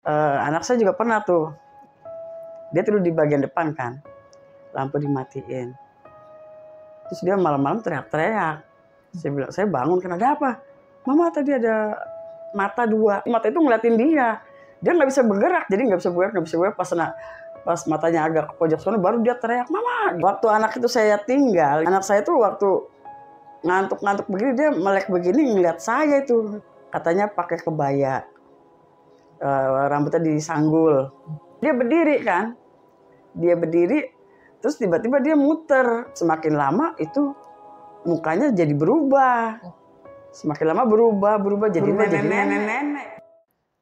Anak saya juga pernah tuh, dia tidur di bagian depan kan, lampu dimatiin. Terus dia malam-malam teriak-teriak. Saya bilang, saya bangun, kan ada apa? Mama tadi ada mata dua. Mata itu ngeliatin dia. Dia nggak bisa bergerak, jadi nggak bisa bergerak. Pas matanya agak ke pojok sana, baru dia teriak, Mama. Waktu anak itu saya tinggal, anak saya tuh waktu ngantuk-ngantuk begini, dia melek begini ngeliat saya itu. Katanya pakai kebaya, rambutnya disanggul. Dia berdiri kan, terus tiba-tiba dia muter. Semakin lama itu mukanya jadi berubah. Semakin lama berubah jadi nenek.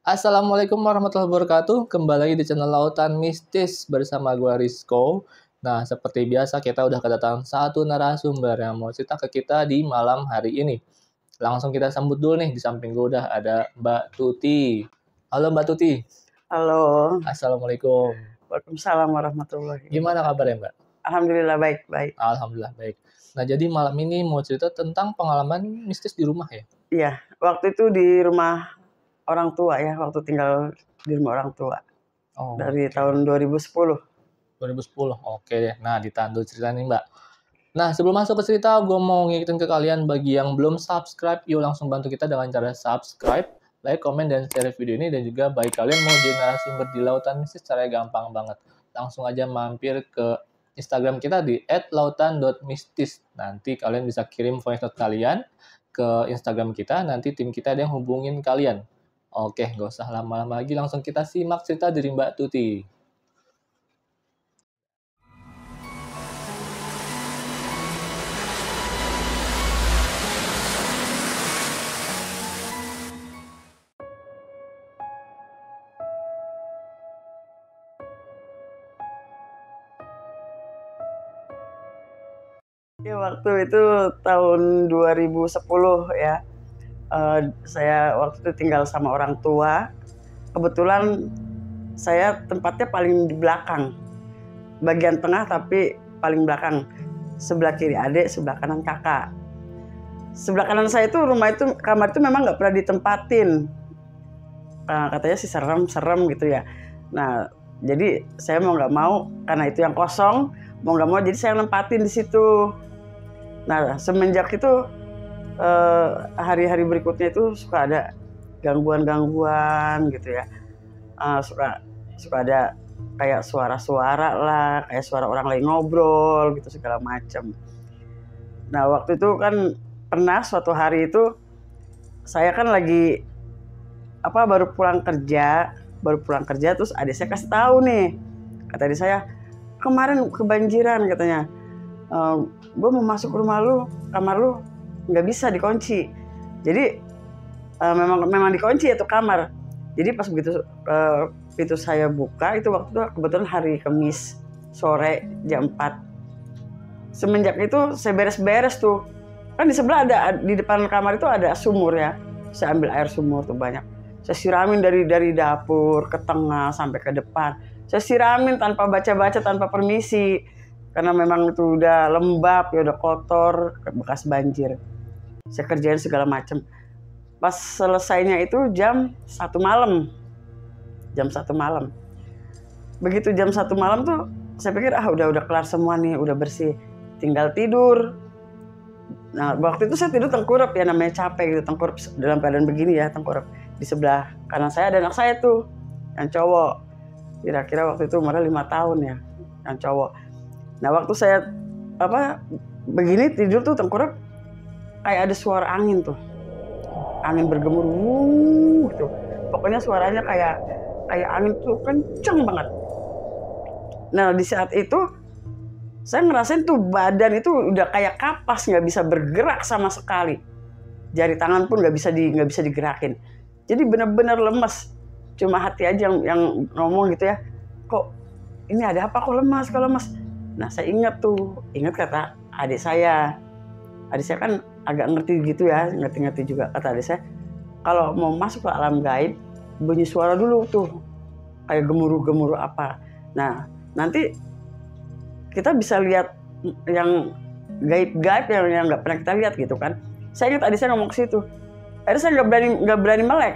Assalamualaikum warahmatullahi wabarakatuh. Kembali lagi di channel Lautan Mistis bersama gua Rizko. Nah, seperti biasa kita udah kedatangan satu narasumber yang mau cerita ke kita di malam hari ini. Langsung kita sambut dulu nih, di samping gua udah ada Mbak Tuti. Halo Mbak Tuti. Halo. Assalamualaikum. Waalaikumsalam warahmatullahi wabarakatuh. Gimana kabarnya Mbak? Alhamdulillah baik. Alhamdulillah baik. Nah, jadi malam ini mau cerita tentang pengalaman mistis di rumah ya? Iya, waktu itu di rumah orang tua ya, waktu tinggal di rumah orang tua. Dari tahun 2010. 2010, oke deh. Nah, ditahan dulu cerita nih Mbak. Nah, sebelum masuk ke cerita, gue mau ngingetin ke kalian bagi yang belum subscribe, yuk langsung bantu kita dengan cara subscribe, like, komen, dan share video ini. Dan juga bagi kalian mau jadi narasumber di Lautan Mistis, caranya gampang banget. Langsung aja mampir ke Instagram kita di @lautan.mistis. Nanti kalian bisa kirim voice note kalian ke Instagram kita, nanti tim kita ada yang hubungin kalian. Oke, nggak usah lama-lama lagi, langsung kita simak cerita dari Mbak Tuti. Ya, waktu itu tahun 2010 ya. Saya waktu itu tinggal sama orang tua. Kebetulan saya tempatnya paling di belakang. Bagian tengah tapi paling belakang. Sebelah kiri adik, sebelah kanan kakak. Sebelah kanan saya itu rumah itu, kamar itu memang nggak pernah ditempatin. Katanya sih serem gitu ya. Nah, jadi saya mau nggak mau, karena itu yang kosong, mau nggak mau jadi saya nempatin di situ. Nah, semenjak itu hari-hari berikutnya itu suka ada gangguan gitu ya. Suka ada kayak suara-suara lah, kayak suara orang lagi ngobrol gitu segala macam. Nah, waktu itu kan pernah suatu hari itu saya kan lagi baru pulang kerja terus adik saya kasih tahu nih. Kata adik saya, "Kemarin kebanjiran," katanya. "Gue mau masuk rumah lu, kamar lu nggak bisa dikunci." Jadi memang dikunci itu kamar. Jadi pas begitu pintu saya buka, itu waktu itu kebetulan hari Kamis sore jam 4. Semenjak itu saya beres-beres tuh. Kan di sebelah di depan kamar itu ada sumur ya. Saya ambil air sumur tuh banyak. Saya siramin dari dapur ke tengah sampai ke depan. Saya siramin tanpa baca-baca, tanpa permisi. Karena memang itu udah lembab, ya udah kotor, bekas banjir. Saya kerjain segala macam. Pas selesainya itu jam 1 malam. Jam 1 malam. Begitu jam 1 malam tuh, saya pikir udah kelar semua nih, udah bersih. Tinggal tidur. Nah, waktu itu saya tidur tengkurap ya, namanya capek gitu, tengkurap dalam keadaan begini ya, tengkurap. Di sebelah kanan saya ada anak saya tuh, yang cowok. Kira-kira waktu itu umurnya 5 tahun ya, yang cowok. Nah, waktu saya begini tidur tuh tengkurap, kayak ada suara angin tuh. Angin bergemuruh gitu. Pokoknya suaranya kayak angin tuh kenceng banget. Nah, di saat itu saya ngerasain tuh badan itu udah kayak kapas, nggak bisa bergerak sama sekali. Jari tangan pun nggak bisa digerakin. Jadi benar-benar lemes. Cuma hati aja yang ngomong gitu ya, "Kok ini ada apa, kok lemas?" Nah, saya ingat kata adik saya. Adik saya kan agak ngerti gitu ya, ngerti juga. Kata adik saya, kalau mau masuk ke alam gaib, bunyi suara dulu tuh, kayak gemuruh apa. Nah, nanti kita bisa lihat yang gaib-gaib yang nggak pernah kita lihat gitu kan. Saya ingat adik saya ngomong ke situ. Adik saya nggak berani melek.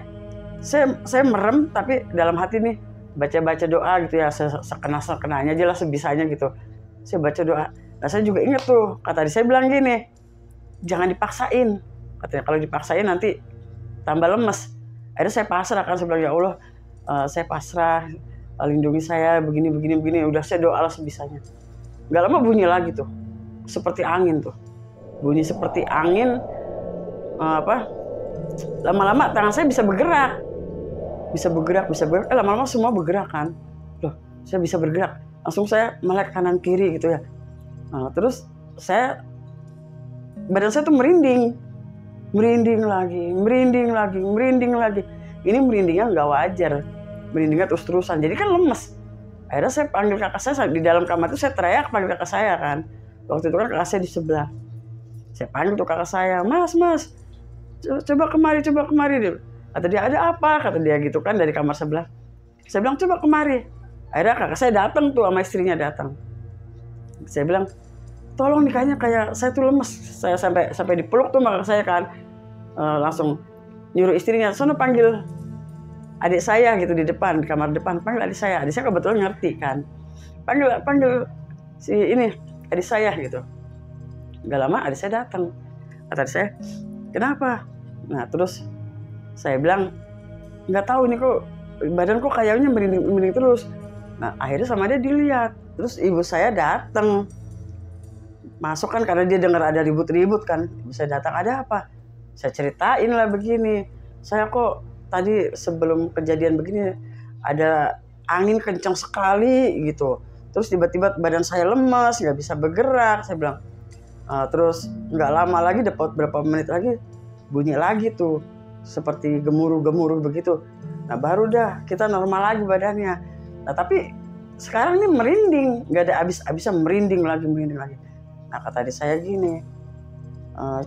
Saya merem, tapi dalam hati nih baca doa gitu ya, sekenanya aja lah, sebisanya gitu. Saya baca doa. Nah saya juga inget tuh, kata adik saya bilang gini, jangan dipaksain. Katanya kalau dipaksain nanti tambah lemes. Akhirnya saya pasrah kan, saya bilang ya Allah, saya pasrah, lindungi saya begini. Udah saya doa lah sebisanya. Gak lama bunyi lagi tuh, seperti angin tuh. Bunyi seperti angin, lama-lama tangan saya bisa bergerak. Lama-lama semua bergerak kan. Loh, saya bisa bergerak. Langsung saya melek kanan kiri gitu ya. Nah, terus badan saya tuh merinding lagi. Ini merindingnya nggak wajar, merindingnya terus-terusan. Jadi kan lemes. Akhirnya saya panggil kakak saya di dalam kamar itu, saya teriak panggil kakak saya kan. Waktu itu kan kakak saya di sebelah. Saya panggil tuh kakak saya, Mas, coba kemari. Kata dia, ada apa? Kata dia gitu kan dari kamar sebelah. Saya bilang coba kemari. Akhirnya kakak saya datang tuh sama istrinya datang. Saya bilang, tolong nih kayak saya tuh lemes. Saya sampai dipeluk tuh sama kakak saya kan. Langsung nyuruh istrinya, sono panggil adik saya gitu di depan, di kamar depan. Panggil adik saya kebetulan ngerti kan. Panggil si ini adik saya gitu. Gak lama adik saya datang. Kata adik saya, kenapa? Nah terus saya bilang, nggak tahu ini kok badan kok kayaknya merinding terus. Nah akhirnya sama dia dilihat. Terus ibu saya datang, masuk kan karena dia dengar ada ribut-ribut kan. Ibu saya datang, ada apa? Saya ceritain lah begini. Saya kok tadi sebelum kejadian begini ada angin kencang sekali gitu. Terus tiba-tiba badan saya lemas, nggak bisa bergerak. Saya bilang, terus nggak lama lagi, dapat berapa menit lagi bunyi lagi tuh. Seperti gemuruh begitu. Nah baru dah kita normal lagi badannya. Nah tapi sekarang ini merinding, nggak ada habis-habisnya merinding lagi. Nah kata adik saya gini,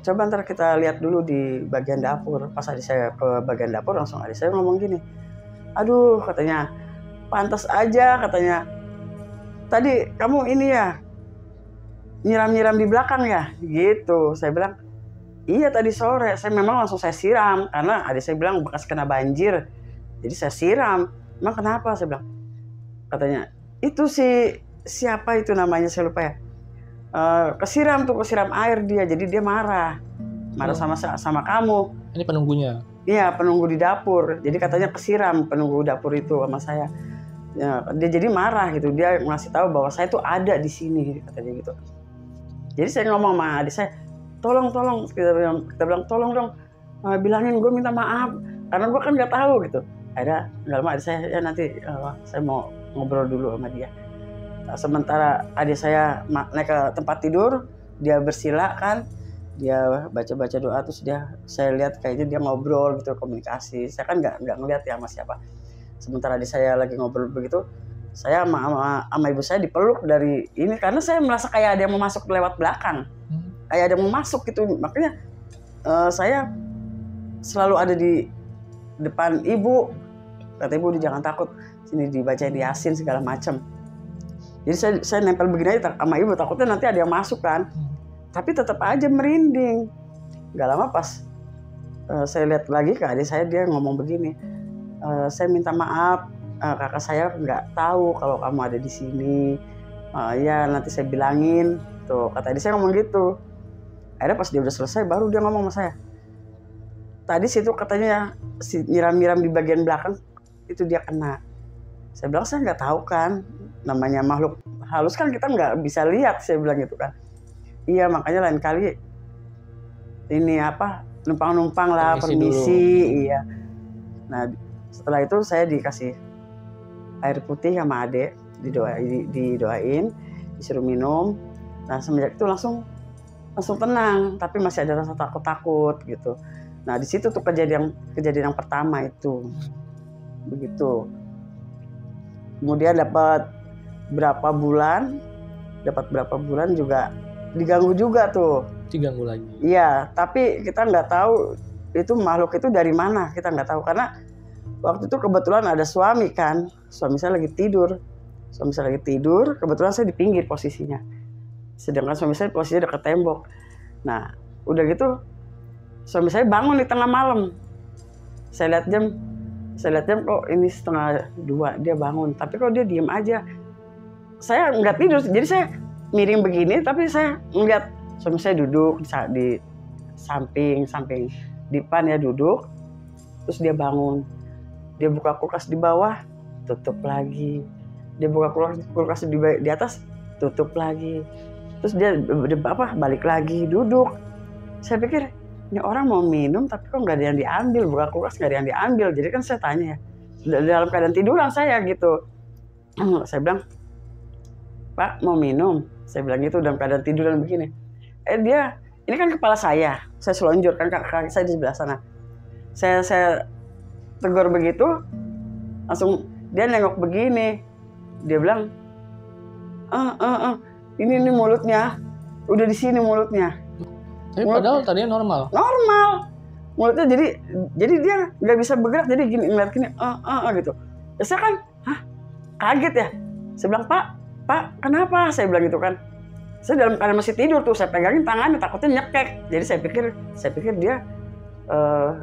coba ntar kita lihat dulu di bagian dapur. Pas adik saya ke bagian dapur, langsung adik saya ngomong gini, aduh katanya, pantas aja katanya, tadi kamu ini ya nyiram di belakang ya gitu. Saya bilang, iya tadi sore saya memang langsung saya siram karena adik saya bilang bekas kena banjir, jadi saya siram. Emang kenapa? Saya bilang, katanya itu siapa itu namanya saya lupa ya, kesiram air dia, jadi dia marah sama kamu. Ini penunggunya? Iya, penunggu di dapur. Jadi katanya kesiram penunggu dapur itu sama saya. Ya, dia jadi marah gitu, dia ngasih tahu bahwa saya tuh ada di sini katanya gitu. Jadi saya ngomong sama adik saya, tolong kita bilang tolong dong, bilangin gue minta maaf karena gue kan nggak tahu gitu. Akhirnya nggak lama adik saya, ya nanti saya mau ngobrol dulu sama dia. Sementara adik saya naik ke tempat tidur, dia bersila kan, dia baca doa, terus saya lihat kayaknya dia ngobrol gitu, komunikasi. Saya kan nggak ngeliat ya sama siapa. Sementara adik saya lagi ngobrol begitu, saya sama ibu saya dipeluk dari ini karena saya merasa kayak ada yang mau masuk lewat belakang. Kayak ada yang mau masuk gitu, makanya saya selalu ada di depan ibu. Kata ibu, jangan takut, sini dibacain di Yasin segala macam. Jadi saya nempel begini aja sama ibu, takutnya nanti ada yang masuk kan. Tapi tetap aja merinding. Gak lama pas saya lihat lagi ke adik saya, dia ngomong begini, saya minta maaf, kakak saya nggak tahu kalau kamu ada di sini. Ya nanti saya bilangin. Tuh kata adik saya ngomong gitu. Akhirnya pas dia udah selesai baru dia ngomong sama saya, tadi situ katanya si nyiram di bagian belakang itu dia kena. Saya bilang, saya nggak tahu kan, namanya makhluk halus kan kita nggak bisa lihat. Saya bilang gitu kan. Iya makanya lain kali ini numpang lah, permisi. Iya. Nah setelah itu saya dikasih air putih sama adek, didoain, disuruh minum. Nah semenjak itu langsung tenang, tapi masih ada rasa takut gitu. Nah di situ tuh kejadian yang pertama itu begitu. Kemudian dapat berapa bulan juga diganggu juga tuh. Diganggu lagi? Iya, tapi kita nggak tahu itu makhluk itu dari mana, kita nggak tahu karena waktu itu kebetulan ada suami saya lagi tidur. Kebetulan saya di pinggir posisinya. Sedangkan suami saya posisinya dekat tembok. Nah, udah gitu suami saya bangun di tengah malam. Saya lihat jam, Saya lihat jam, kok ini 1:30 dia bangun, tapi kok dia diem aja. Saya nggak tidur, jadi saya miring begini, tapi saya ngeliat suami saya duduk di samping dipan ya, duduk, terus dia bangun, dia buka kulkas di bawah, tutup lagi, dia buka kulkas di atas, tutup lagi, terus dia balik lagi duduk. Saya pikir ini orang mau minum tapi kok nggak ada yang diambil, buka kulkas nggak ada yang diambil. Jadi kan saya tanya, dalam keadaan tiduran saya gitu. Saya bilang, Pak mau minum? Saya bilang gitu dalam keadaan tiduran begini. Dia, ini kan kepala saya selonjor kan, kaki saya di sebelah sana. Saya tegur begitu, langsung dia nengok begini. Dia bilang, ini mulutnya, udah di sini mulutnya. Tapi padahal tadinya normal. Mulutnya jadi dia nggak bisa bergerak, jadi gini ngeliat gini, gitu. Ya saya kan, kaget ya. Saya bilang, Pak, kenapa? Saya bilang gitu kan. Saya dalam keadaan masih tidur tuh, saya pegangin tangannya, takutnya nyekek. Jadi saya pikir dia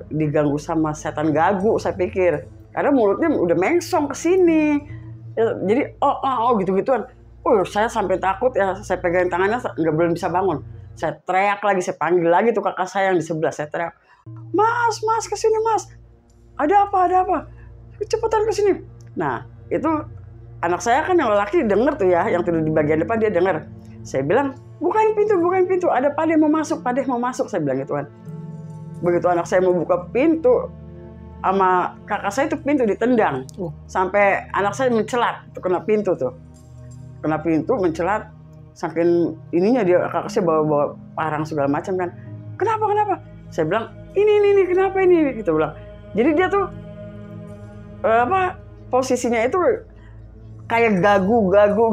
diganggu sama setan gagu, saya pikir. Karena mulutnya udah mengsong ke sini. Ya, jadi gitu-gituan. Saya sampai takut ya, saya pegangin tangannya, belum bisa bangun. Saya teriak lagi, saya panggil lagi tuh kakak saya yang di sebelah. Saya teriak, Mas, kesini Mas. Ada apa? Cepetan kesini. Nah, itu anak saya kan yang lelaki denger tuh ya, yang tidur di bagian depan dia denger. Saya bilang, bukain pintu. Ada Pak De mau masuk. Saya bilang gitu kan. Begitu anak saya mau buka pintu, sama kakak saya itu pintu ditendang. Sampai anak saya mencelat, kena pintu, mencelat. Saking ininya dia, kakak saya bawa parang segala macam kan. Kenapa? Saya bilang, ini kenapa ini? Gitu bilang. Jadi dia tuh posisinya itu kayak gagu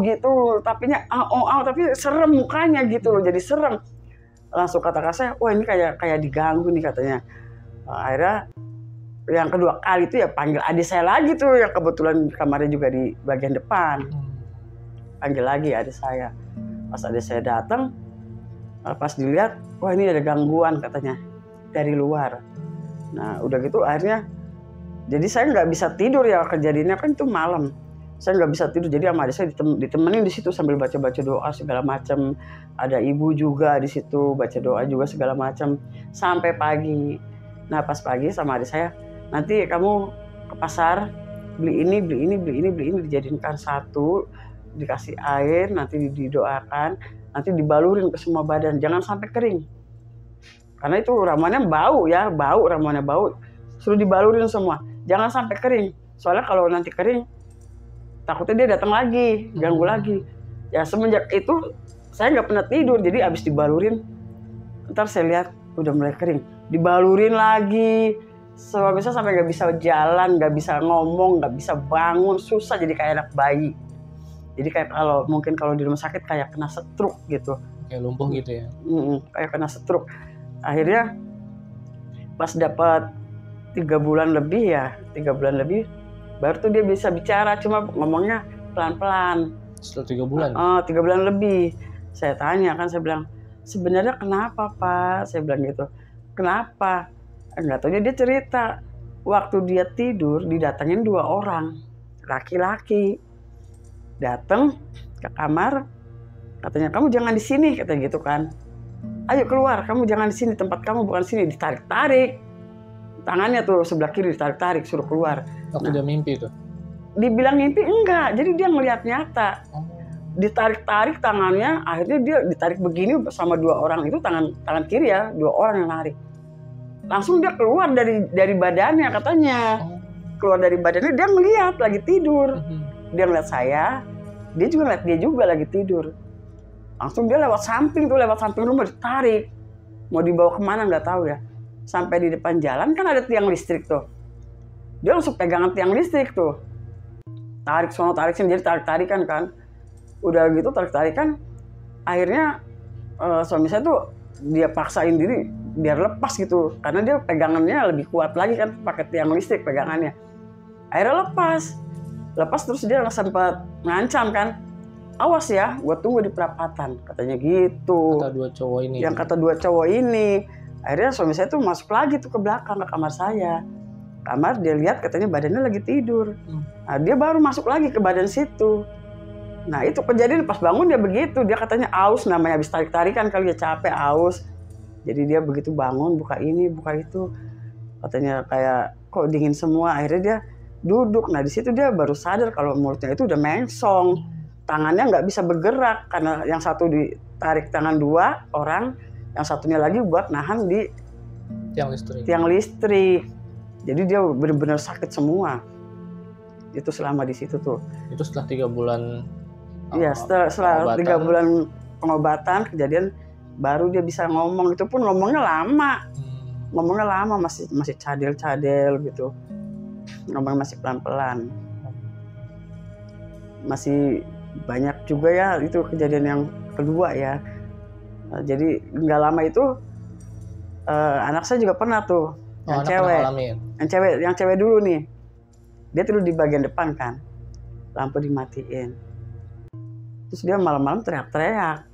gitu, tapinya tapi serem mukanya gitu loh, jadi serem. Langsung kata kakak saya, wah ini kayak diganggu nih katanya. Akhirnya yang kedua kali itu ya panggil adik saya lagi tuh, yang kebetulan kamarnya juga di bagian depan. Panggil lagi adik saya. Pas adik saya datang, pas dilihat, wah ini ada gangguan katanya dari luar. Nah udah gitu akhirnya, jadi saya nggak bisa tidur ya, kejadiannya kan itu malam. Saya nggak bisa tidur, jadi sama adik saya ditemenin di situ sambil baca doa segala macam. Ada ibu juga di situ baca doa juga segala macam sampai pagi. Nah pas pagi sama adik saya, nanti kamu ke pasar beli ini dijadikan satu, dikasih air, nanti didoakan, nanti dibalurin ke semua badan, jangan sampai kering. Karena itu ramuannya bau, ramuannya bau. Suruh dibalurin semua, jangan sampai kering. Soalnya kalau nanti kering, takutnya dia datang lagi, ganggu lagi. Ya semenjak itu saya nggak pernah tidur, jadi abis dibalurin, ntar saya lihat udah mulai kering, dibalurin lagi. Bisa sampai nggak bisa jalan, nggak bisa ngomong, nggak bisa bangun, susah, jadi kayak anak bayi. Jadi kayak mungkin kalau di rumah sakit kayak kena stroke gitu. Kayak lumpuh gitu ya? Kayak kena stroke. Akhirnya pas dapat 3 bulan lebih, baru tuh dia bisa bicara, cuma ngomongnya pelan-pelan. Setelah 3 bulan? 3 bulan lebih. Saya tanya kan, saya bilang, sebenarnya kenapa Pak? Saya bilang gitu. Kenapa? Enggak tahu, dia cerita. Waktu dia tidur didatengin 2 orang, laki-laki. Datang ke kamar, katanya kamu jangan di sini, katanya gitu kan. Ayo keluar, kamu jangan di sini, tempat kamu bukan sini. Ditarik-tarik tangannya tuh sebelah kiri, ditarik-tarik suruh keluar. Waktu dia mimpi tuh? Dibilang mimpi enggak, jadi dia ngelihat nyata. Ditarik-tarik tangannya, akhirnya dia ditarik begini sama 2 orang itu, tangan kiri ya, 2 orang yang narik. Langsung dia keluar dari badannya katanya. Keluar dari badannya, dia ngelihat lagi tidur. Dia ngeliat saya, dia juga ngeliat dia juga lagi tidur. Langsung dia lewat samping rumah, ditarik. Mau dibawa kemana nggak tahu ya. Sampai di depan jalan kan ada tiang listrik tuh. Dia langsung pegangan tiang listrik tuh. Tarik sono, tarik sini, jadi tarik-tarikan kan. Udah gitu tarik-tarikan, akhirnya suami saya tuh dia paksain diri biar lepas gitu. Karena dia pegangannya lebih kuat lagi kan, pakai tiang listrik pegangannya. Akhirnya lepas terus dia sempat ngancam kan, awas ya, gue tunggu di perapatan, katanya gitu. Kata 2 cowok ini. Yang kata 2 cowok ini. Akhirnya suami saya tuh masuk lagi tuh ke belakang, ke kamar saya. kamar, dia lihat katanya badannya lagi tidur. Nah, dia baru masuk lagi ke badan situ. Nah itu kejadian pas bangun dia begitu, dia katanya aus, namanya habis tarik-tarikan kali ya, capek, aus. Jadi dia begitu bangun, buka ini, buka itu, katanya kayak kok dingin semua. Akhirnya dia duduk. Nah di situ dia baru sadar kalau mulutnya itu udah mengsong, tangannya nggak bisa bergerak karena yang satu ditarik tangan 2 orang, yang satunya lagi buat nahan di tiang listrik. Jadi dia benar-benar sakit semua. Itu selama di situ tuh. Itu setelah 3 bulan. Iya, setelah 3 bulan pengobatan kejadian baru dia bisa ngomong. Itu pun ngomongnya lama. Ngomongnya lama, masih cadel-cadel gitu. Ngomong masih pelan-pelan. Masih banyak juga ya itu kejadian yang kedua ya. Jadi nggak lama itu anak saya juga pernah tuh, yang cewek dulu nih. Dia tidur di bagian depan kan, lampu dimatiin. Terus dia malam-malam teriak-teriak.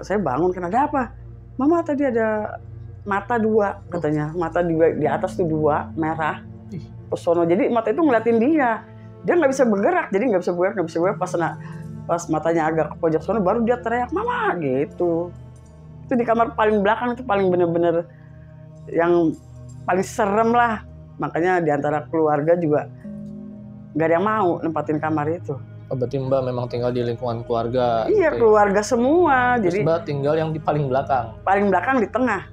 Saya bangun, kan ada apa? Mama tadi ada mata 2 katanya, mata di atas tuh 2 merah. Pesono, jadi mata itu ngeliatin dia. Dia nggak bisa bergerak, jadi nggak bisa bergerak. Pas matanya agak ke pojok sono baru dia teriak mama gitu. Itu di kamar paling belakang, itu paling bener-bener yang paling serem lah. Makanya di antara keluarga juga nggak ada yang mau nempatin kamar itu. Oh, berarti Mbak memang tinggal di lingkungan keluarga. Iya, keluarga semua. Terus jadi Mbak tinggal yang di paling belakang. Paling belakang di tengah.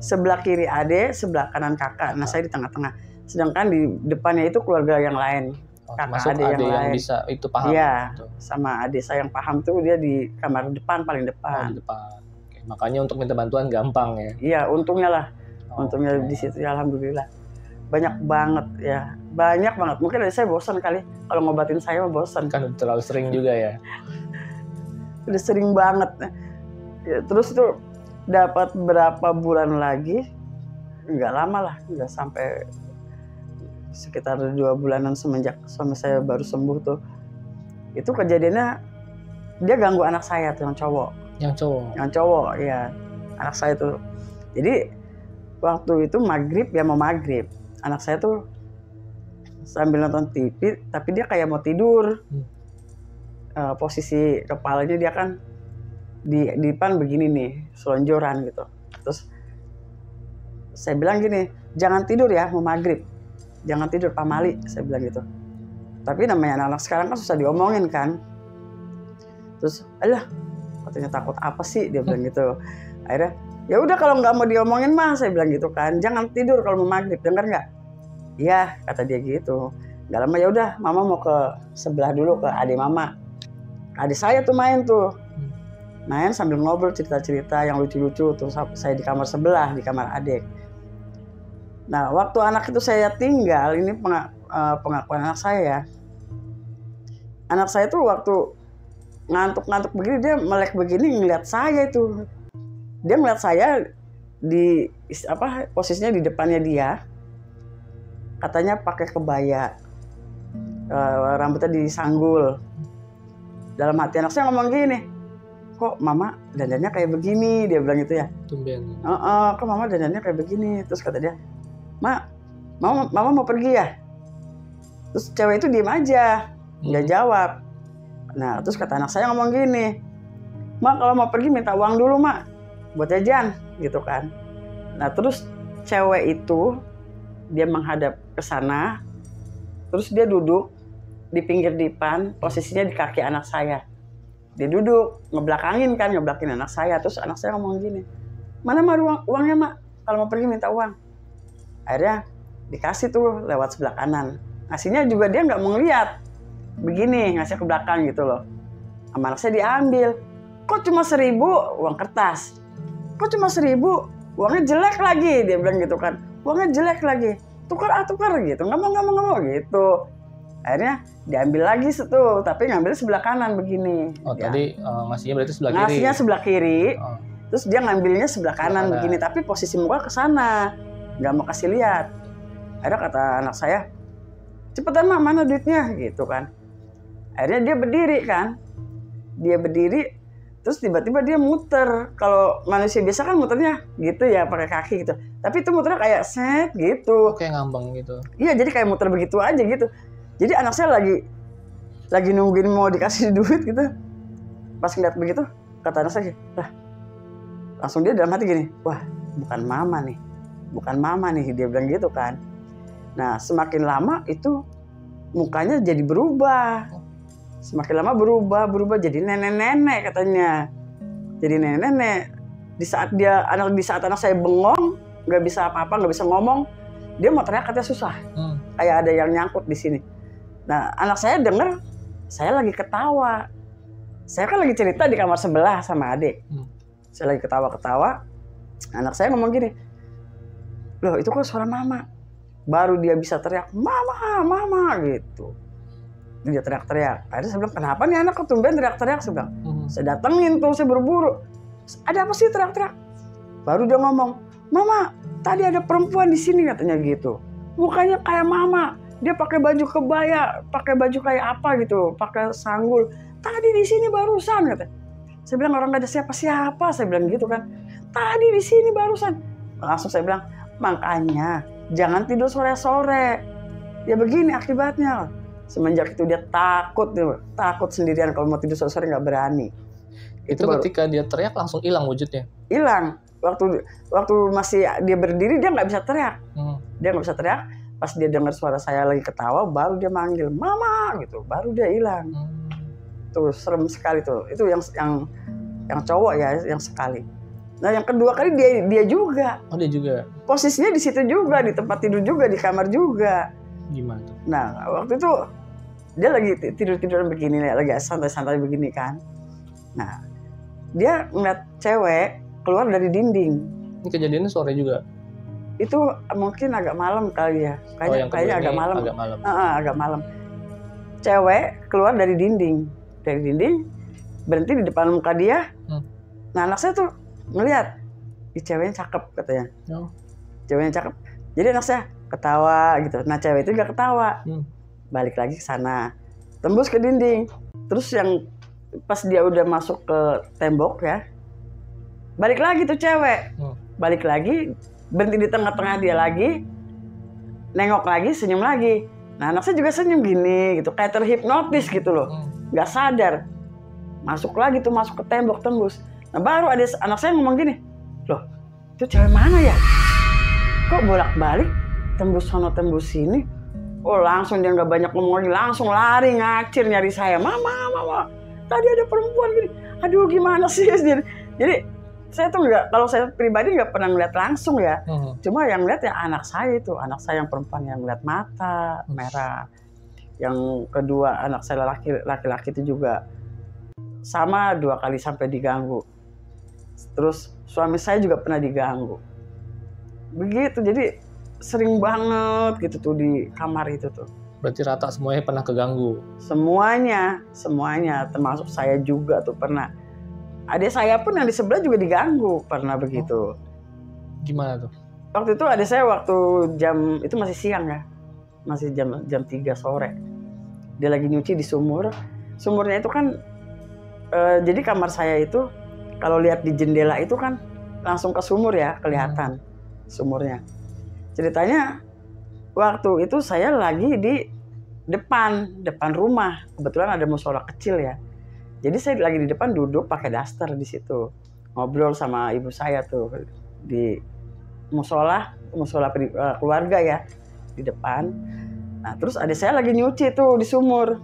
Sebelah kiri adik, sebelah kanan kakak. Nah, saya di tengah-tengah. Sedangkan di depannya itu keluarga yang lain. Kakak adik yang lain. Bisa itu paham. Iya, gitu. Sama adik saya yang paham tuh dia di kamar depan, paling depan. Di depan. Oke. Makanya untuk minta bantuan gampang ya. Iya, untungnya lah. Untungnya di situ ya, alhamdulillah. Banyak banget ya. Banyak banget. Mungkin dari saya bosan kali. Kalau ngobatin saya bosan. Kan udah terlalu sering juga ya. Udah sering banget. Ya, terus itu dapat berapa bulan lagi? Nggak lama lah. Nggak sampai sekitar 2 bulanan semenjak suami saya baru sembuh tuh. Itu kejadiannya dia ganggu anak saya tuh, yang cowok. Yang cowok, ya. Anak saya tuh. Jadi waktu itu maghrib, ya mau maghrib. Anak saya tuh sambil nonton TV, tapi dia kayak mau tidur. Posisi kepalanya dia kan di depan begini nih, selonjoran gitu. Terus saya bilang gini, jangan tidur ya, mau maghrib. Jangan tidur Pak Mali, saya bilang gitu. Tapi namanya anak-anak sekarang kan susah diomongin kan. Terus, alah, katanya takut apa sih, dia bilang gitu. Akhirnya, ya udah kalau nggak mau diomongin mah, saya bilang gitu kan. Jangan tidur kalau mau maghrib, dengar nggak? Iya, kata dia gitu. Nggak lama ya udah, mama mau ke sebelah dulu ke adik mama. Adik saya tuh main sambil ngobrol cerita-cerita yang lucu-lucu. Terus saya di kamar sebelah, di kamar adik. Nah, waktu anak itu saya tinggal, ini pengakuan anak saya ya. Anak saya tuh waktu ngantuk-ngantuk begini, dia melek begini ngeliat saya itu. Dia ngeliat saya di posisinya di depannya dia. Katanya pakai kebaya. Rambutnya disanggul. Dalam hati anak saya ngomong gini, kok mama dandannya kayak begini, dia bilang gitu ya. Tumben. Kok mama dandannya kayak begini. Terus kata dia, mama mau pergi ya? Terus cewek itu diem aja, nggak jawab. Nah, terus kata anak saya ngomong gini, Mak kalau mau pergi minta uang dulu Mak, buat jajan, gitu kan. Nah, terus cewek itu dia menghadap ke sana, terus dia duduk di pinggir dipan, posisinya di kaki anak saya. Dia duduk, ngebelakangin anak saya. Terus anak saya ngomong gini, mana Mak uangnya Mak, kalau mau pergi minta uang. Akhirnya dikasih tuh lewat sebelah kanan. Ngasihnya juga dia nggak mau ngeliat. Begini, ngasih ke belakang gitu loh. Sama anak saya diambil. Kok cuma 1.000 uang kertas? Kok cuma 1.000? Uangnya jelek lagi, dia bilang gitu kan. Uangnya jelek lagi. Tukar gitu. Nggak mau gitu. Akhirnya diambil lagi tuh, tapi ngambil sebelah kanan begini. Oh, ya. Tadi ngasihnya berarti sebelah kiri. Ngasihnya sebelah kiri. Terus dia ngambilnya sebelah kanan begini, tapi posisi muka ke sana. Nggak mau kasih lihat. Akhirnya kata anak saya, cepetan Mak, mana duitnya gitu kan. Akhirnya dia berdiri kan. Dia berdiri, Terus tiba-tiba dia muter. Kalau manusia biasa kan muternya gitu ya, pakai kaki gitu. Tapi itu muternya kayak set gitu. Kayak ngambang gitu. Iya, jadi kayak muter begitu aja gitu. Jadi anak saya lagi nungguin mau dikasih duit gitu. Pas ngeliat begitu, kata anak saya, lah, langsung dia dalam hati gini, wah, bukan mama nih, dia bilang gitu kan. Nah, semakin lama itu mukanya jadi berubah. Semakin lama berubah jadi nenek-nenek katanya. Jadi nenek-nenek. Di saat anak saya bengong, nggak bisa apa-apa, nggak bisa ngomong, dia mau teriak katanya susah. Kayak ada yang nyangkut di sini. Nah, anak saya dengar, saya lagi ketawa. Saya kan lagi cerita di kamar sebelah sama adik. Saya lagi ketawa-ketawa. Anak saya ngomong gini, loh itu kok suara mama. Baru dia bisa teriak, mama gitu. Dia teriak-teriak. Akhirnya saya bilang, kenapa nih anak ketumben teriak-teriak? Saya bilang, saya datengin tuh, saya buru-buru. Ada apa sih teriak-teriak? Baru dia ngomong, mama, tadi ada perempuan di sini katanya gitu. Mukanya kayak mama. Dia pakai baju kebaya, pakai baju kayak apa gitu, pakai sanggul. Tadi di sini barusan katanya. Saya bilang orang gak ada siapa-siapa, saya bilang gitu kan. Tadi di sini barusan. Langsung saya bilang, makanya jangan tidur sore-sore. Ya begini akibatnya. Semenjak itu dia takut sendirian kalau mau tidur sore-sore nggak berani. Itu ketika dia teriak langsung hilang wujudnya? Hilang. Waktu masih dia berdiri dia nggak bisa teriak. Dia nggak bisa teriak. Pas dia dengar suara saya lagi ketawa, baru dia manggil mama gitu. Baru dia hilang. Tuh serem sekali tuh. Itu yang cowok ya, yang sekali. Nah yang kedua kali dia juga. Oh dia juga. Posisinya di situ juga, di tempat tidur juga, di kamar juga. Gimana tuh? Nah waktu itu dia lagi tidur-tiduran begini, lagi santai-santai begini kan. Nah, dia ngeliat cewek keluar dari dinding. Ini kejadiannya sore juga? Itu mungkin agak malam kali ya. Kayaknya agak malam. Agak malam. Cewek keluar dari dinding. Berhenti di depan muka dia. Nah, anak saya tuh ngeliat, ceweknya cakep katanya. Ceweknya cakep. Jadi anak saya ketawa gitu. Nah, cewek itu gak ketawa. Balik lagi ke sana, tembus ke dinding. Terus yang pas dia udah masuk ke tembok ya, balik lagi tuh cewek, balik lagi, berhenti di tengah-tengah dia lagi, nengok lagi, senyum lagi. Nah anak saya juga senyum gini gitu, kayak terhipnotis gitu loh, nggak sadar. Masuk lagi tuh, masuk ke tembok, tembus. Nah baru ada anak saya ngomong gini, loh itu cewek mana ya? Kok bolak-balik, tembus sono tembus sini? Oh langsung dia nggak banyak ngomong lagi, langsung lari ngacir nyari saya. Mama, tadi ada perempuan gini. Aduh gimana sih? Jadi saya tuh nggak, kalau saya pribadi nggak pernah ngeliat langsung ya. Cuma yang ngeliat ya anak saya itu, anak saya yang perempuan yang ngeliat mata merah. Yang kedua anak saya laki-laki itu juga sama 2 kali sampai diganggu. Terus suami saya juga pernah diganggu. Begitu, jadi sering banget gitu tuh di kamar itu tuh. Berarti rata semuanya pernah keganggu? Semuanya, termasuk saya juga tuh pernah. Adik saya pun yang di sebelah juga diganggu, pernah begitu. Gimana tuh? Waktu itu adik saya waktu jam, itu masih siang ya, masih jam 3 sore. Dia lagi nyuci di sumur. Sumurnya itu kan, jadi kamar saya itu, kalau lihat di jendela itu kan langsung ke sumur ya, kelihatan sumurnya. Ceritanya waktu itu saya lagi di depan rumah. Kebetulan ada musola kecil ya. Jadi saya lagi di depan duduk pakai daster di situ. Ngobrol sama ibu saya tuh di musola keluarga ya di depan. Nah, terus adik saya lagi nyuci tuh di sumur.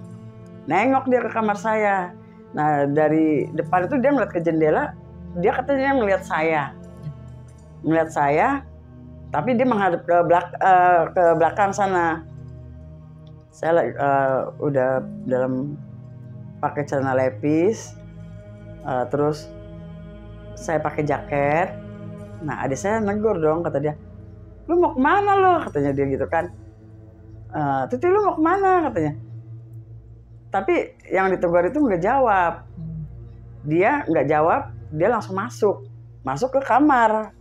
Nengok dia ke kamar saya. Nah, dari depan itu dia ngeliat ke jendela, dia katanya ngeliat saya. Ngeliat saya, tapi dia menghadap ke belakang sana. Saya udah dalam pakai celana lepis, terus saya pakai jaket. Nah adik saya negur dong, kata dia, lu mau kemana lo? Katanya dia gitu kan. Tuti lu mau kemana? Katanya. Tapi yang ditegur itu nggak jawab. Dia nggak jawab, dia langsung masuk ke kamar.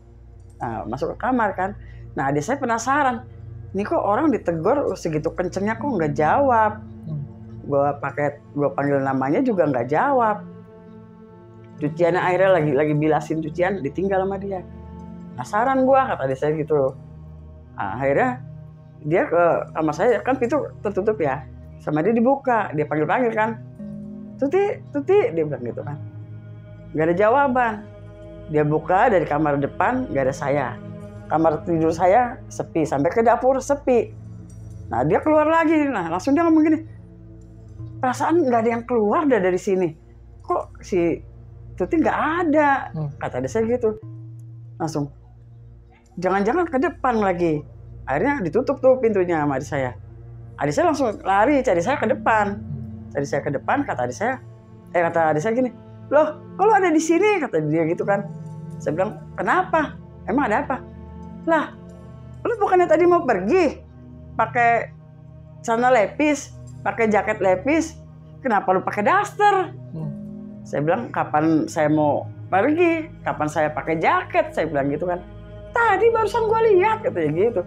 Nah, masuk ke kamar kan. Nah adik saya penasaran, ini kok orang ditegur segitu kencengnya kok nggak jawab. Gue panggil namanya juga nggak jawab. Cuciannya akhirnya lagi bilasin cucian, ditinggal sama dia. Penasaran gua, kata dia saya gitu. Nah, akhirnya dia ke kamar saya, kan pintu tertutup ya, sama dia dibuka, dia panggil kan, Tuti, dia bilang gitu kan. Gak ada jawaban. Dia buka dari kamar depan, gak ada saya. Kamar tidur saya sepi, sampai ke dapur sepi. Nah dia keluar lagi, nah langsung dia ngomong gini, perasaan gak ada yang keluar dari sini. Kok si Tuti gak ada, kata dia saya gitu. Langsung, jangan-jangan ke depan lagi. Akhirnya ditutup tuh pintunya sama adik saya. Adik saya langsung lari cari saya ke depan. Kata adik saya gini, loh kalau ada di sini, kata dia gitu kan. Saya bilang, kenapa? Emang ada apa? Lah, lu bukannya tadi mau pergi pakai celana lepis, pakai jaket lepis, kenapa lu pakai daster? Saya bilang, kapan saya mau pergi, kapan saya pakai jaket, saya bilang gitu kan. Tadi barusan gue lihat, katanya gitu.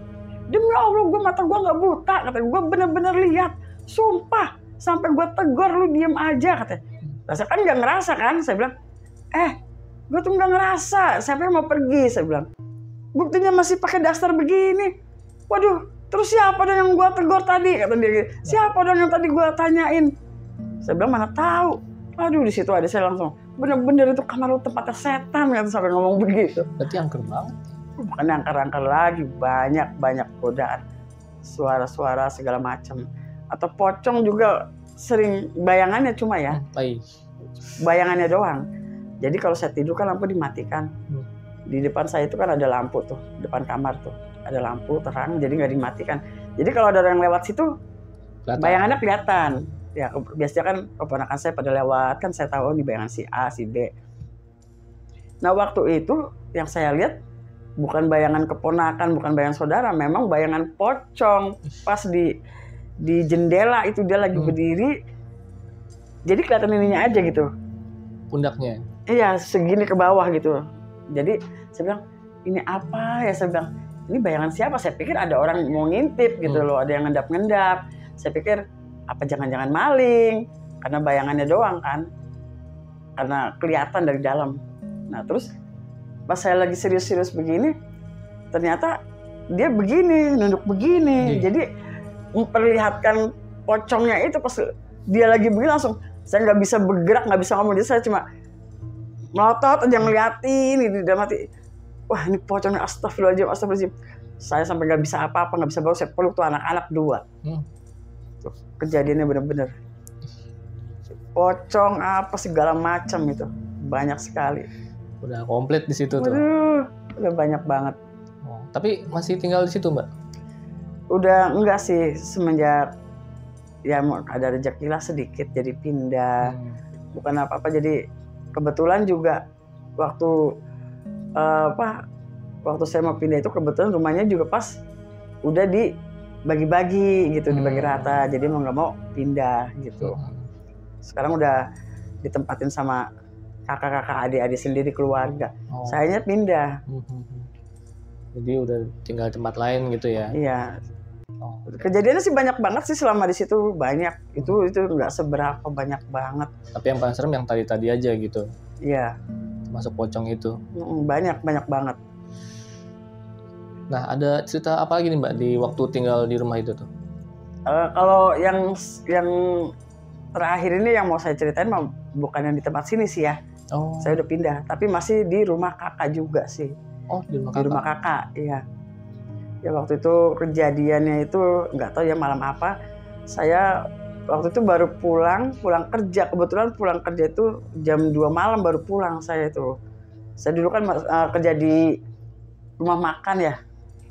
Demi Allah, mata gue nggak buta, katanya, gue bener-bener lihat, sumpah, sampai gue tegur, lu diem aja, katanya. Saya kan nggak ngerasa kan, saya bilang, gue tuh nggak ngerasa, siapa yang mau pergi, saya bilang. Buktinya masih pakai daster begini. Waduh, terus siapa dong yang gue tegur tadi, kata dia gitu. Siapa dong yang tadi gue tanyain? Saya bilang, mana tahu. Aduh, di situ ada saya langsung, bener-bener itu kamar lu tempatnya setan, kata sampai ngomong begitu. Berarti angker banget. Bukan angker-angker lagi, banyak godaan, suara-suara segala macam. Atau pocong juga sering, bayangannya cuma ya, bayangannya doang. Jadi kalau saya tidur kan lampu dimatikan. Di depan saya itu kan ada lampu tuh, depan kamar tuh ada lampu terang, jadi nggak dimatikan. Jadi kalau ada orang lewat situ, bayangannya kelihatan. Ya biasanya kan keponakan saya pada lewat, kan saya tahu nih bayangan si A, si B. Nah waktu itu yang saya lihat bukan bayangan keponakan, bukan bayangan saudara, memang bayangan pocong. Pas di jendela itu dia lagi berdiri, jadi kelihatan ininya aja gitu. Pundaknya? Iya, segini ke bawah gitu. Jadi saya bilang, ini apa ya? Saya bilang, ini bayangan siapa? Saya pikir ada orang mau ngintip gitu loh, ada yang ngendap-ngendap. Saya pikir, apa jangan-jangan maling? Karena bayangannya doang kan. Karena kelihatan dari dalam. Nah terus pas saya lagi serius-serius begini, ternyata dia begini, nunduk begini. Jadi memperlihatkan pocongnya itu pas dia lagi begini langsung, saya nggak bisa bergerak, nggak bisa ngomong. Jadi saya cuma melotot aja ngeliatin di dalam hati. Wah ini pocongnya, astagfirullahaladzim. Saya sampai nggak bisa apa-apa, nggak bisa bawa, saya peluk tuh anak-anak 2. Tuh, kejadiannya bener-bener pocong apa segala macam itu banyak sekali. Udah komplit di situ tuh. Waduh, udah banyak banget. Tapi masih tinggal di situ, Mbak? Udah enggak sih, semenjak ya ada rezeki lah sedikit jadi pindah. Bukan apa-apa, jadi kebetulan juga waktu waktu saya mau pindah itu kebetulan rumahnya juga pas udah dibagi-bagi gitu, dibagi rata. Jadi mau nggak mau pindah gitu. Sekarang udah ditempatin sama kakak-kakak, adik-adik sendiri, keluarga. Sayanya pindah. Jadi udah tinggal tempat lain gitu ya? Iya. Kejadiannya sih banyak banget sih selama di situ, banyak. Itu nggak seberapa, banyak banget. Tapi yang paling serem yang tadi aja gitu? Iya. Termasuk pocong itu? Banyak banget. Nah, ada cerita apa lagi nih Mbak di waktu tinggal di rumah itu tuh? Kalau yang terakhir ini yang mau saya ceritain mah bukan yang di tempat sini sih ya. Saya udah pindah, tapi masih di rumah kakak juga sih. Di rumah kakak? Di rumah kakak, iya. Ya waktu itu kejadiannya itu nggak tahu ya malam apa. Saya waktu itu baru pulang kerja. Kebetulan pulang kerja itu jam 2 malam baru pulang saya itu. Saya dulu kan kerja di rumah makan ya.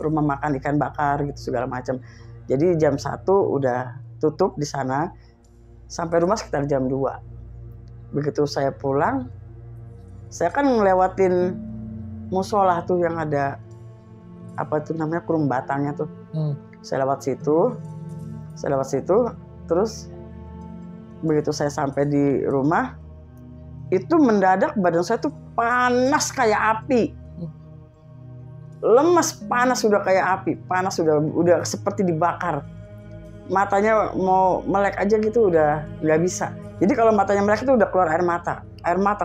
Rumah makan ikan bakar gitu segala macam. Jadi jam 1 udah tutup di sana. Sampai rumah sekitar jam 2. Begitu saya pulang, saya kan ngelewatin musola tuh yang ada apa tuh namanya, kurung batangnya tuh. Saya lewat situ, terus begitu saya sampai di rumah, itu mendadak badan saya tuh panas kayak api. Lemas, panas udah kayak api, panas udah seperti dibakar. Matanya mau melek aja gitu udah nggak bisa. Jadi kalau matanya melek itu udah keluar air mata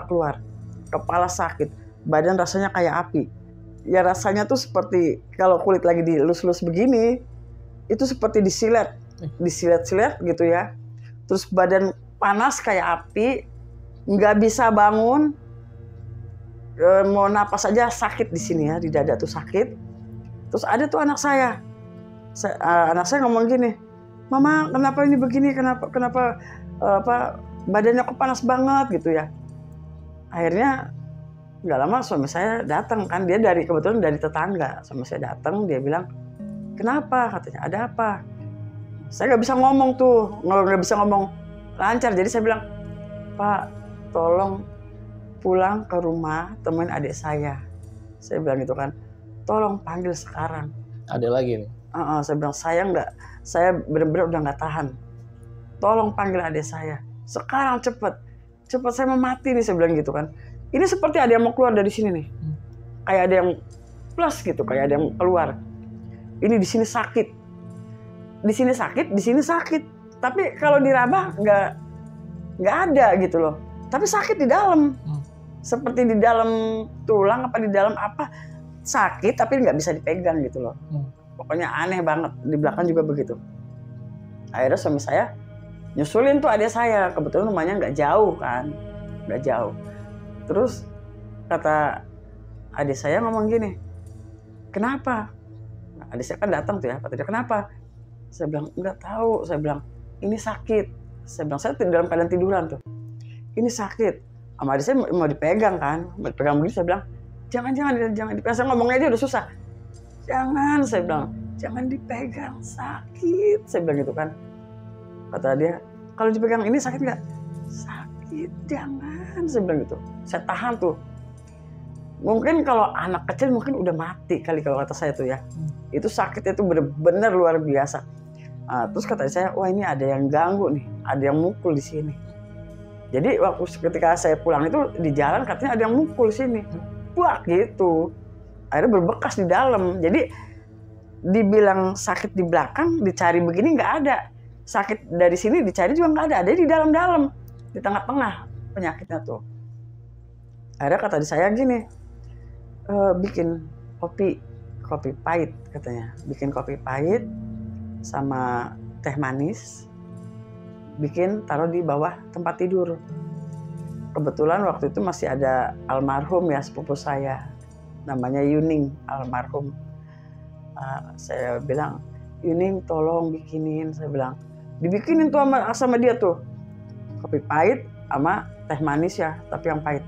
keluar. kepala sakit, badan rasanya kayak api. Ya rasanya tuh seperti kalau kulit lagi dielus-elus begini, itu seperti disilet-silet gitu ya. Terus badan panas kayak api, nggak bisa bangun, mau napas aja sakit di sini ya, di dada tuh sakit. Terus ada tuh anak saya ngomong gini, "Mama, kenapa ini begini? Kenapa badannya kok panas banget gitu ya?" Akhirnya nggak lama suami saya datang kan, dia kebetulan dari tetangga. Suami saya datang, dia bilang, "Kenapa?" Katanya, "Ada apa?" Saya nggak bisa ngomong tuh, nggak bisa ngomong lancar. Jadi saya bilang, "Pak, tolong pulang ke rumah temuin adik saya." Saya bilang gitu kan, "Tolong panggil sekarang." Ada lagi nih. Saya bilang, saya benar-benar udah nggak tahan. "Tolong panggil adik saya sekarang, cepet saya mau mati nih," saya bilang gitu kan. Ini seperti ada yang mau keluar dari sini nih, kayak ada yang plus gitu, kayak ada yang keluar. Ini di sini sakit, di sini sakit. Tapi kalau diraba nggak ada gitu loh. Tapi sakit di dalam, seperti di dalam tulang apa di dalam apa, sakit tapi nggak bisa dipegang gitu loh. Pokoknya aneh banget. Di belakang juga begitu. Akhirnya suami saya nyusulin tuh adik saya, kebetulan rumahnya nggak jauh kan, nggak jauh. Terus kata adik saya ngomong gini, "Kenapa?" Nah, adik saya kan datang tuh ya, kata dia, "Kenapa?" Saya bilang, "Nggak tahu." Saya bilang, "Ini sakit." Saya bilang, saya dalam keadaan tiduran tuh, "Ini sakit." Sama adik saya mau dipegang kan, mau dipegang begini. Saya bilang, jangan dipegang. Saya ngomongnya aja udah susah. "Jangan," saya bilang, "jangan dipegang, sakit." Saya bilang gitu kan. Kata dia, "Kalau dipegang ini sakit nggak?" "Sakit, jangan," saya bilang gitu. Saya tahan tuh. Mungkin kalau anak kecil mungkin udah mati kali kalau kata saya tuh ya. Itu sakitnya tuh bener-bener luar biasa. Terus kata saya, "Wah, ini ada yang ganggu nih, ada yang mukul di sini." Jadi ketika saya pulang itu di jalan katanya ada yang mukul sini. Wah gitu. Akhirnya berbekas di dalam. Jadi dibilang sakit di belakang, dicari begini nggak ada. Sakit dari sini dicari juga nggak ada. Ada di dalam-dalam, di tengah-tengah penyakitnya tuh. Akhirnya kata saya gini, bikin kopi pahit katanya. Bikin kopi pahit sama teh manis. Bikin taruh di bawah tempat tidur. Kebetulan waktu itu masih ada almarhum ya sepupu saya. Namanya Yuning, almarhum. Saya bilang, "Yuning tolong bikinin." Saya bilang, dibikinin tuh sama dia tuh. Kopi pahit sama teh manis ya, tapi yang pahit.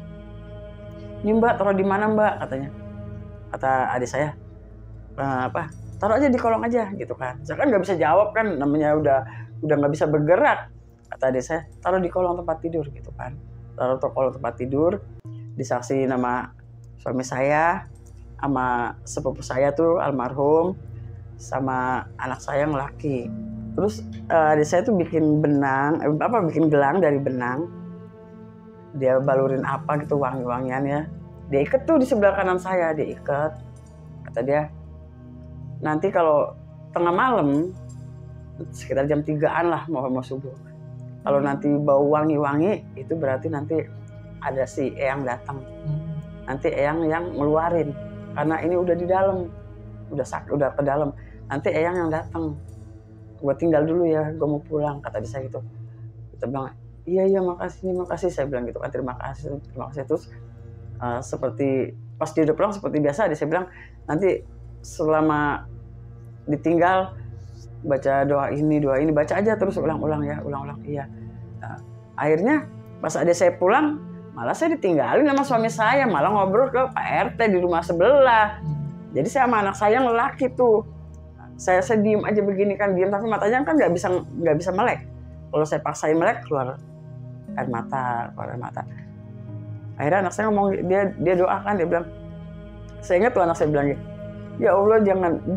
"Ini Mbak, taruh di mana Mbak?" katanya. Kata adik saya, "Taruh aja di kolong aja," gitu kan. Saya kan nggak bisa jawab kan, namanya udah nggak bisa bergerak. Kata adik saya, "Taruh di kolong tempat tidur," gitu kan. Taruh di kolong tempat tidur, disaksiin nama suami saya, sama sepupu saya tuh almarhum, sama anak saya yang laki. Terus adik saya tuh bikin bikin gelang dari benang. Dia balurin apa gitu wangi-wangian ya. Dia ikat tuh di sebelah kanan saya, dia ikat. Kata dia, "Nanti kalau tengah malam, sekitar jam 3-an lah mau subuh. Kalau nanti bau wangi-wangi, itu berarti nanti ada si Eyang datang. Nanti Eyang yang ngeluarin. Karena ini udah di dalam, udah ke dalam. Nanti Eyang yang datang. Gue tinggal dulu ya, gue mau pulang," kata dia gitu. Kita bilang, iya makasih. Saya bilang gitu kan, terima kasih. Terus seperti pas dia udah pulang seperti biasa, saya bilang, "Nanti selama ditinggal baca doa ini, baca aja terus ulang-ulang ya, ulang-ulang." Iya. Akhirnya pas adik saya pulang, malah saya ditinggalin sama suami saya, malah ngobrol ke Pak RT di rumah sebelah. Jadi saya sama anak saya yang lelaki tuh, saya diem aja begini kan, diem tapi matanya kan nggak bisa melek. Kalau saya paksain melek keluar air mata. Akhirnya anak saya ngomong, dia doakan, dia bilang, saya ingat tuh anak saya bilang, "Ya Allah,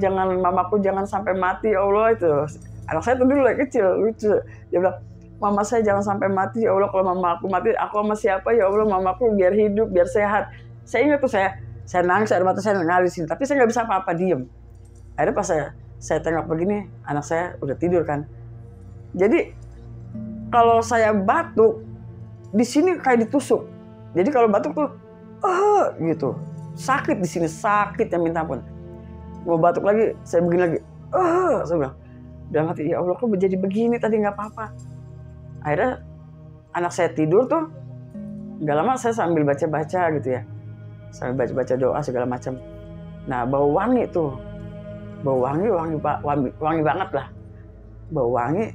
jangan mamaku jangan sampai mati ya Allah." Itu anak saya tuh dulu lagi kecil, lucu. Dia bilang, "Mama saya jangan sampai mati ya Allah, kalau mama aku mati aku sama siapa ya Allah, mamaku biar hidup, biar sehat." Saya ingat tuh saya nangis, air mata saya ngalir sini, tapi saya nggak bisa apa-apa, diem. Akhirnya pas saya tengok begini, anak saya udah tidur kan. Jadi kalau saya batuk di sini kayak ditusuk. Jadi kalau batuk tuh gitu. Sakit di sini, sakit yang minta ampun. Mau batuk lagi, saya begini lagi. Saya bilang, udah mati, ya Allah kok jadi begini tadi nggak apa-apa. Akhirnya anak saya tidur tuh, nggak lama saya sambil baca-baca gitu ya. Sambil baca-baca doa segala macam. Nah bau wangi tuh, bau wangi banget lah. Bau wangi,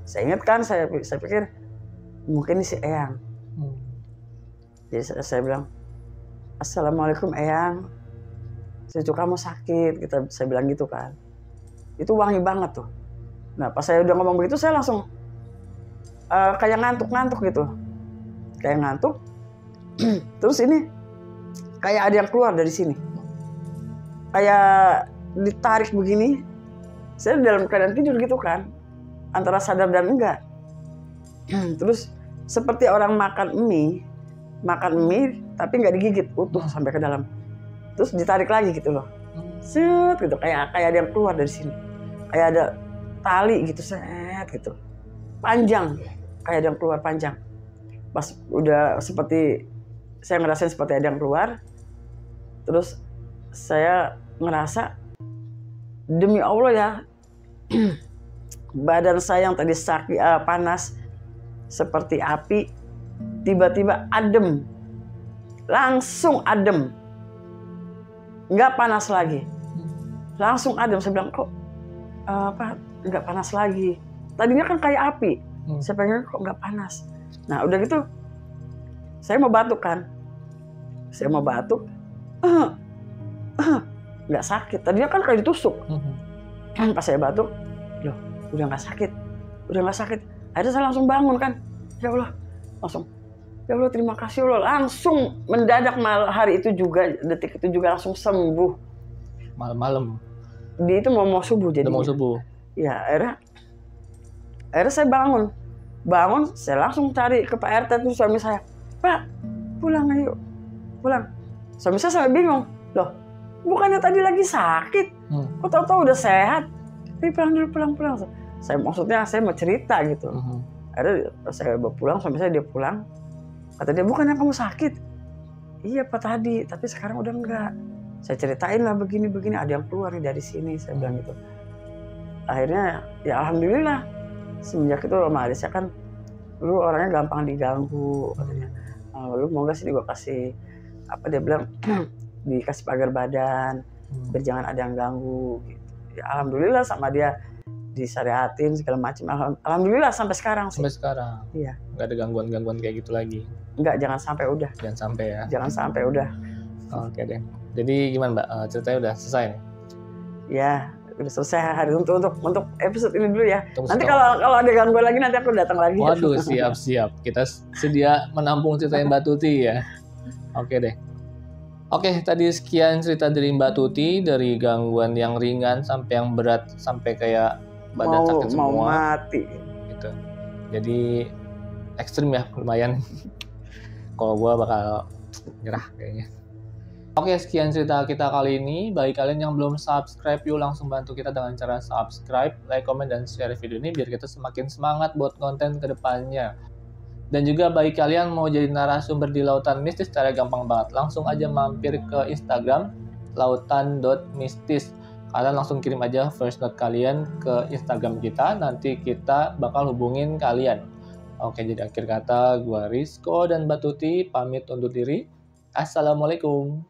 saya ingat kan, saya pikir mungkin ini si Eyang. Jadi saya bilang, Assalamualaikum Eyang, cucu kamu sakit, saya bilang gitu kan. Itu wangi banget tuh. Nah pas saya udah ngomong begitu, saya langsung kayak ngantuk gitu. Kayak ngantuk. Terus ini kayak ada yang keluar dari sini. Kayak ditarik begini. Saya dalam keadaan tidur gitu kan. Antara sadar dan enggak. Terus seperti orang makan mie tapi nggak digigit utuh sampai ke dalam. Terus ditarik lagi gitu loh. Set gitu, kayak ada yang keluar dari sini. Kayak ada tali gitu, set gitu. Panjang, kayak ada yang keluar panjang. Pas udah seperti saya ngerasain seperti ada yang keluar. Terus saya ngerasa demi Allah ya, badan saya yang tadi sakit panas seperti api, tiba-tiba adem, langsung adem, nggak panas lagi, langsung adem. Saya bilang kok nggak panas lagi, tadinya kan kayak api. Saya pengen kok nggak panas. Nah udah gitu saya mau batuk kan, nggak sakit, tadinya kan kayak ditusuk. Pas saya batuk, loh udah nggak sakit. Akhirnya saya langsung bangun kan, ya Allah, langsung ya Allah terima kasih Allah, langsung mendadak hari itu juga, detik itu juga langsung sembuh. Malam-malam. Di itu mau subuh jadi. Mau subuh. Ya akhirnya saya bangun, saya langsung cari ke Pak RT tuh suami saya, Pak pulang ayo, pulang. Suami saya sampai bingung, loh bukannya tadi lagi sakit, kok tahu-tahu udah sehat? Pulang dulu, pulang. Saya mau cerita gitu. Akhirnya saya bawa pulang, suami saya dia pulang. Kata dia, bukannya kamu sakit? Iya Pak tadi, tapi sekarang udah enggak. Saya ceritain lah begini, ada yang keluar nih dari sini, saya bilang gitu. Akhirnya ya alhamdulillah, semenjak itu sama Alisa kan, lu orangnya gampang diganggu katanya. Lu mau gak sih gue kasih, dia bilang, dikasih pagar badan, biar jangan ada yang ganggu gitu. Ya alhamdulillah sama dia disyariatin segala macam. Alhamdulillah sampai sekarang sih. Sampai sekarang. Iya. Nggak ada gangguan kayak gitu lagi. Enggak, jangan sampai udah. Jangan sampai udah. Oke deh. Jadi gimana Mbak? Ceritanya udah selesai nih? Ya, udah selesai hari untuk episode ini dulu ya. Nanti kalau ada gangguan lagi nanti aku datang lagi. Waduh, siap. Kita sedia menampung cerita Mbak Tuti ya. Oke deh. Oke, tadi sekian cerita dari Mbak Tuti, dari gangguan yang ringan sampai yang berat, sampai kayak badan sakit semua. Mau mati. Gitu. Jadi ekstrim ya, lumayan. Kalau gue bakal nyerah kayaknya. Oke, sekian cerita kita kali ini. Bagi kalian yang belum subscribe, yuk langsung bantu kita dengan cara subscribe, like, comment, dan share video ini biar kita semakin semangat buat konten ke depannya. Dan juga bagi kalian mau jadi narasumber di Lautan Mistis secara gampang banget. Langsung aja mampir ke Instagram lautan.mistis. Kalian langsung kirim aja voice note kalian ke Instagram kita. Nanti kita bakal hubungin kalian. Oke, jadi akhir kata gue Rizko dan Mbak Tuti pamit undur diri. Assalamualaikum.